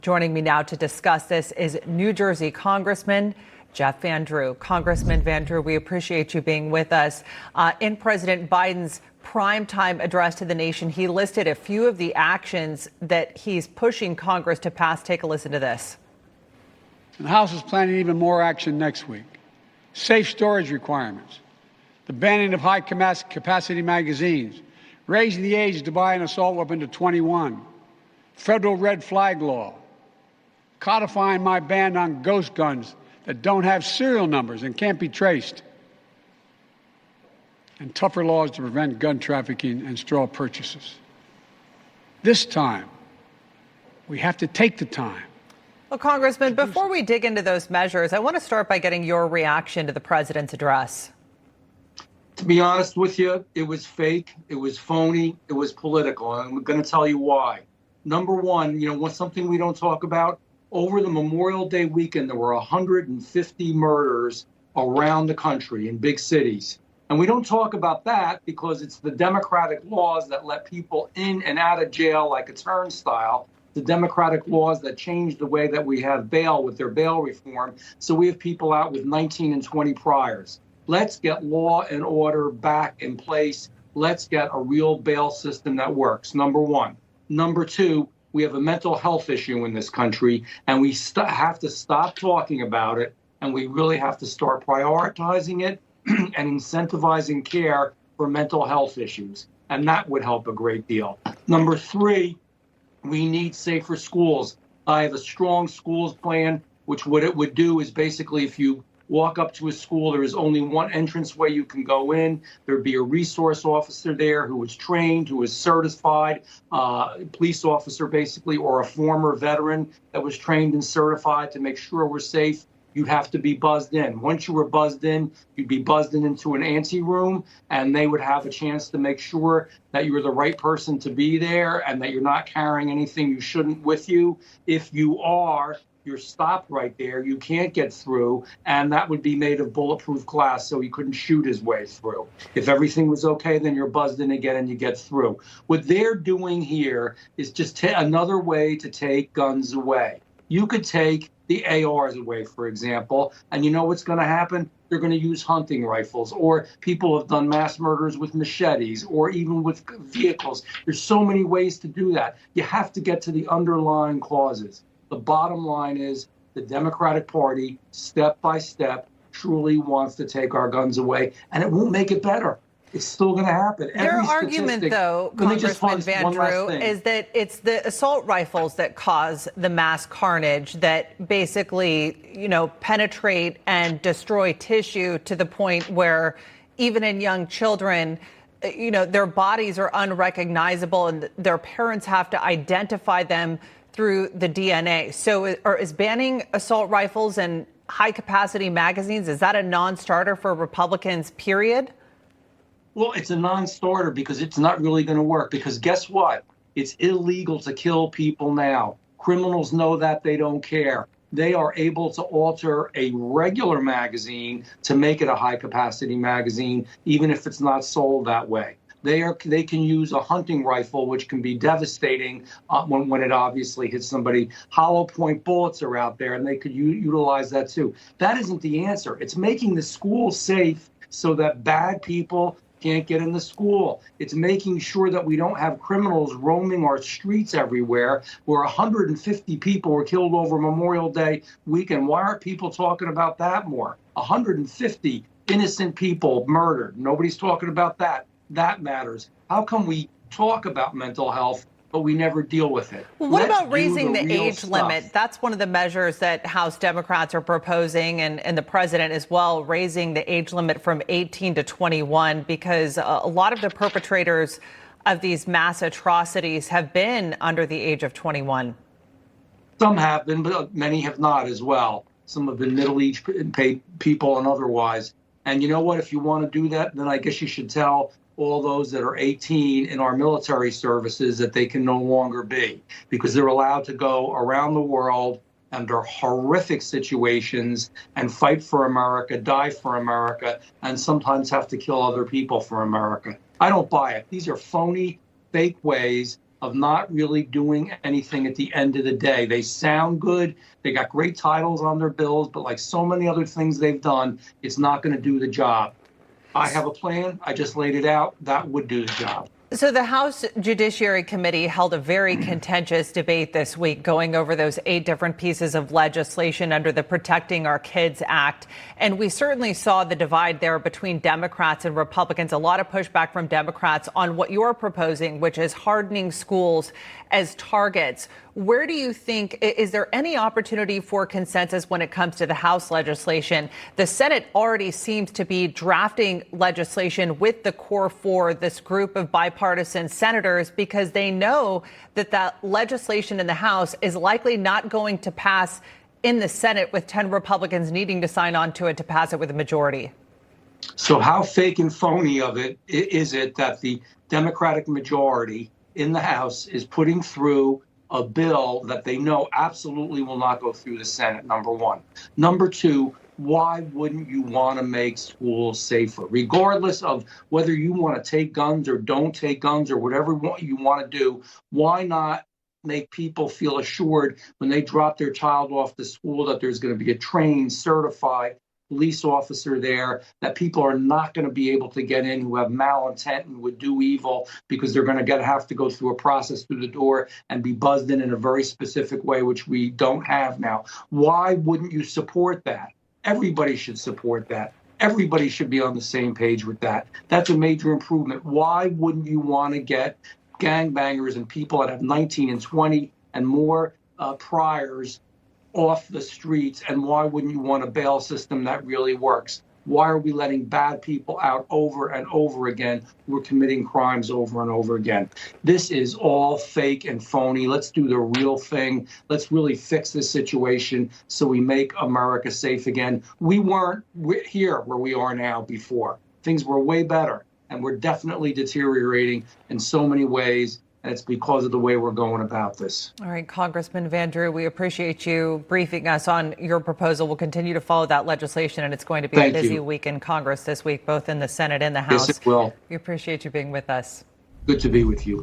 Joining me now to discuss this is New Jersey Congressman Jeff Van Drew. Congressman Van Drew, we appreciate you being with us. In President Biden's primetime address to the nation, he listed a few of the actions that he's pushing Congress to pass. Take a listen to this. And the House is planning even more action next week. Safe storage requirements, the banning of high-capacity magazines, raising the age to buy an assault weapon to 21, federal red flag law, codifying my ban on ghost guns that don't have serial numbers and can't be traced, and tougher laws to prevent gun trafficking and straw purchases. This time, we have to take the time. Well, Congressman, before we dig into those measures, I want to start by getting your reaction to the president's address. To be honest with you, it was fake, it was phony, it was political, and I'm going to tell you why. Number one, what's something we don't talk about? Over the Memorial Day weekend, there were 150 murders around the country in big cities. And we don't talk about that because it's the Democratic laws that let people in and out of jail like a turnstile, the Democratic laws that change the way that we have bail with their bail reform. So we have people out with 19 and 20 priors. Let's get law and order back in place. Let's get a real bail system that works, number one. Number two, we have a mental health issue in this country, and we have to stop talking about it, and we really have to start prioritizing it and incentivizing care for mental health issues, and that would help a great deal. Number three, we need safer schools. I have a strong schools plan, which what it would do is basically if you walk up to a school, there is only one entranceway you can go in. There'd be a resource officer there who is trained, who is certified, police officer basically, or a former veteran that was trained and certified to make sure we're safe. You'd have to be buzzed in. Once you were buzzed in, you'd be buzzed in into an ante room, and they would have a chance to make sure that you're the right person to be there and that you're not carrying anything you shouldn't with you. If you are, you're stopped right there. You can't get through, and that would be made of bulletproof glass so he couldn't shoot his way through. If everything was okay, then you're buzzed in again and you get through. What they're doing here is just another way to take guns away. You could take the ARs away, for example, and you know what's going to happen? They're going to use hunting rifles, or people have done mass murders with machetes, or even with vehicles. There's so many ways to do that. You have to get to the underlying causes. The bottom line is the Democratic Party, step by step, truly wants to take our guns away, and it won't make it better. It's still going to happen. Their argument, though, Congressman Van Drew, is that it's the assault rifles that cause the mass carnage that basically, penetrate and destroy tissue to the point where even in young children, their bodies are unrecognizable and their parents have to identify them through the DNA. So is banning assault rifles and high-capacity magazines, is that a non-starter for Republicans, period? Well, it's a non-starter because it's not really going to work. Because guess what? It's illegal to kill people now. Criminals know that. They don't care. They are able to alter a regular magazine to make it a high-capacity magazine, even if it's not sold that way. They can use a hunting rifle, which can be devastating when it obviously hits somebody. Hollow point bullets are out there, and they could utilize that too. That isn't the answer. It's making the school safe so that bad people can't get in the school. It's making sure that we don't have criminals roaming our streets everywhere, where 150 people were killed over Memorial Day weekend. Why aren't people talking about that more? 150 innocent people murdered. Nobody's talking about that. That matters. How come we talk about mental health, but we never deal with it? Well, what about raising the age limit? That's one of the measures that House Democrats are proposing, and the president as well, raising the age limit from 18 to 21, because a lot of the perpetrators of these mass atrocities have been under the age of 21. Some have been, but many have not as well. Some have been middle-aged people and otherwise. And you know what? If you want to do that, then I guess you should tell all those that are 18 in our military services that they can no longer be, because they're allowed to go around the world under horrific situations and fight for America, die for America, and sometimes have to kill other people for America. I don't buy it. These are phony, fake ways of not really doing anything at the end of the day. They sound good. They got great titles on their bills, but like so many other things they've done, it's not going to do the job. I have a plan. I just laid it out. That would do the job. So the House Judiciary Committee held a very contentious debate this week going over those 8 different pieces of legislation under the Protecting Our Kids Act. And we certainly saw the divide there between Democrats and Republicans, a lot of pushback from Democrats on what you're proposing, which is hardening schools as targets. Where do you think, is there any opportunity for consensus when it comes to the House legislation? The Senate already seems to be drafting legislation with the core 4, this group of bipartisan senators, because they know that that legislation in the House is likely not going to pass in the Senate, with 10 Republicans needing to sign on to it to pass it with a majority. So how fake and phony of it is it that the Democratic majority in the House is putting through a bill that they know absolutely will not go through the Senate, number one. Number two, why wouldn't you want to make schools safer? Regardless of whether you want to take guns or don't take guns or whatever you want to do, why not make people feel assured when they drop their child off to school that there's going to be a trained, certified police officer there, that people are not going to be able to get in who have malintent and would do evil, because they're going to have to go through a process through the door and be buzzed in a very specific way, which we don't have now. Why wouldn't you support that? Everybody should support that. Everybody should be on the same page with that. That's a major improvement. Why wouldn't you want to get gangbangers and people that have 19 and 20 and more priors off the streets? And why wouldn't you want a bail system that really works? Why are we letting bad people out over and over again who are committing crimes over and over again? This is all fake and phony. Let's do the real thing. Let's really fix this situation so we make America safe again. We weren't here where we are now before. Things were way better, and we're definitely deteriorating in so many ways. And it's because of the way we're going about this. All right, Congressman Van Drew, we appreciate you briefing us on your proposal. We'll continue to follow that legislation, and it's going to be a busy week in Congress this week, both in the Senate and the House. Yes, it will. We appreciate you being with us. Good to be with you.